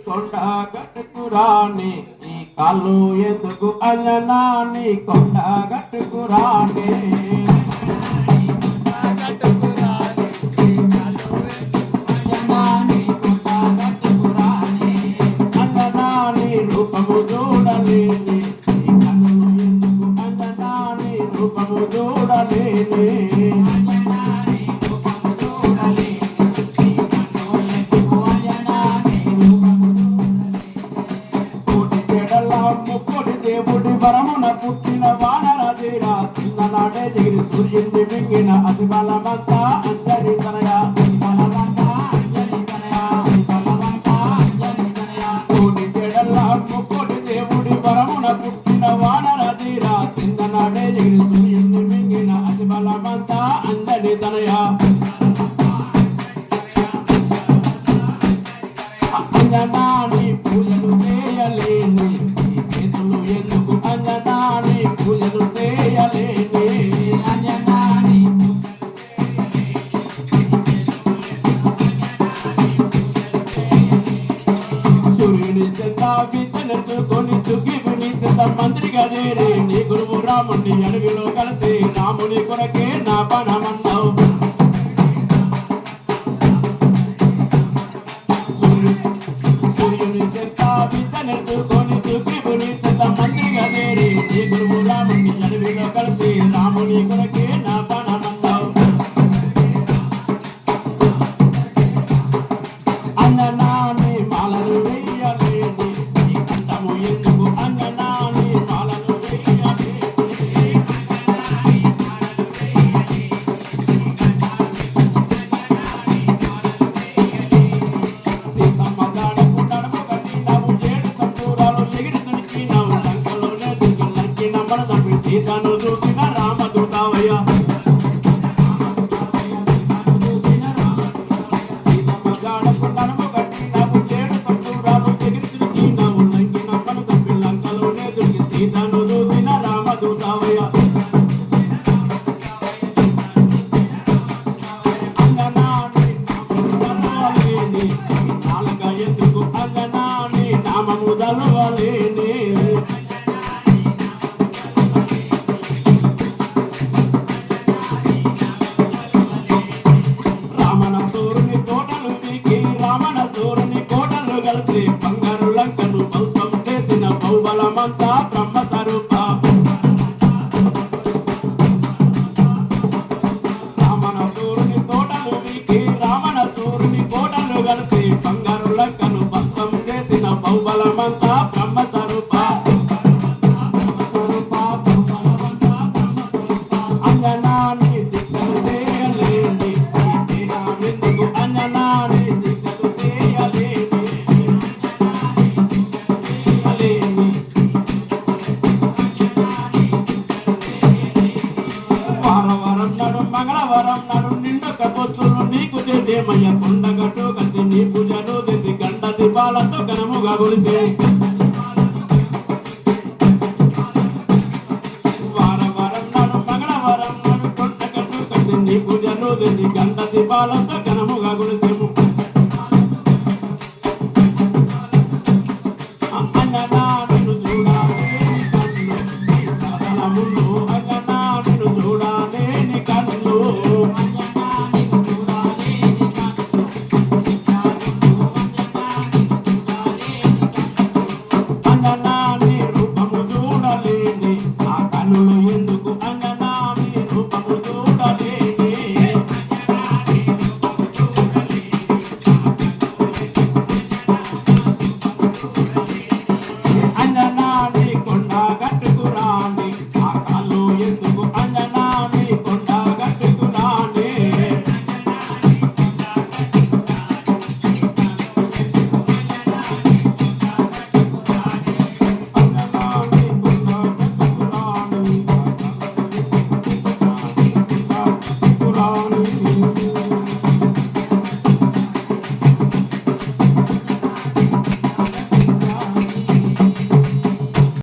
కొండ గట్టుకురాని ఈ కాళ్ళు ఎందుకు అంజనాని కొండ గట్టుకురాని అంజనాని రూపము చూడలేని ఈ కళ్ళు ఎందుకు అంజనాని రూపము చూడలేని దేవుడి వరమున పుట్టిన వానరాజేరా చిన్ననాడే దిగిరి సూర్యుడిని మింగిన అతి బలమంతా అంజలి తనయా కోటి చెడల్లా ముక్కోటి దేవుడి వరమున పుట్టిన వానరాజేరా చిన్ననాడే దిగిరి సూర్యుడిని మింగిన అతి బలమంతా అంజలి తనయా అంజనాని పూజలు చేయలేని ఎందుకు అంజనాని పూజలు చేయలేని అంజనాని సూర్యుని చెంత విత్తనెత్తుకొని సుఖిపుని చెంత మంత్రిగా చేరి నీ గురువు రాముని అడవిలో కలిసి రాముని కొరకే నా పనమన్నావు సూర్యుని చెంత విత్తనెత్తుకొని సుఖిపుని మంత్రిగా చేరి నీ గురువు రాముని అడవిలో కలిసి రాముని కొరకే నా పనమన్నావు అంజనాని మాలలు వేయలేని ఈ కంఠము ఎందుకు అంజనాని మాలలు వేయలేని సీతమ్మ దాడకు నడుము కట్టినావు ఏడు సంపూరాలు ఎగిరి తుడిచినావు లంకలోనే దిగి లంకిన మనదవి సీతను చూసిన రామదూతావయ్య సీతమ్మ దాడకు నడుము కట్టినావు ఏడు సంపూరాలు ఎగిరి తుడిచినావు లంకిన మనదవి లంకలోనే దిగి సీతను చూసిన రామదూతావయ్య అంజనాని దలవలేని నాలుక ఎందుకు అంజనాని నామము దలవలేని రామణ సూరుని కోటలు పీకి రామణ సూరుని కోటలు కలిసి బంగారు లంకను భౌస్వం చేసిన బహుబలమంతా బ్రహ్మ స్వరూప రామణ సూరుని కోటలు పీకి రామణ సూరుని కోటలు కలిసి బంగారు లంకను భస్వం చేసిన బహుబలమంతా బ్రహ్మ స్వరూప అంజనాని దీక్షలు చేయలేని ఈ దేహమెందుకు అంజనాని దీక్షలు చేయలేని వారవారం నాడు మంగళవారం నాడు నిండొక పొత్తులు నీకు చేసేమయ్య కొండగట్టు కసి నీ పూజలు చేసి గంట దీపాలతో ఘనముగా కొలిసే వారవారం నాడు మంగళవారం నాడు కొండగట్టు కసి నీ పూజలు చేసి గంట దీపాలతో ఘనముగా కొలిసే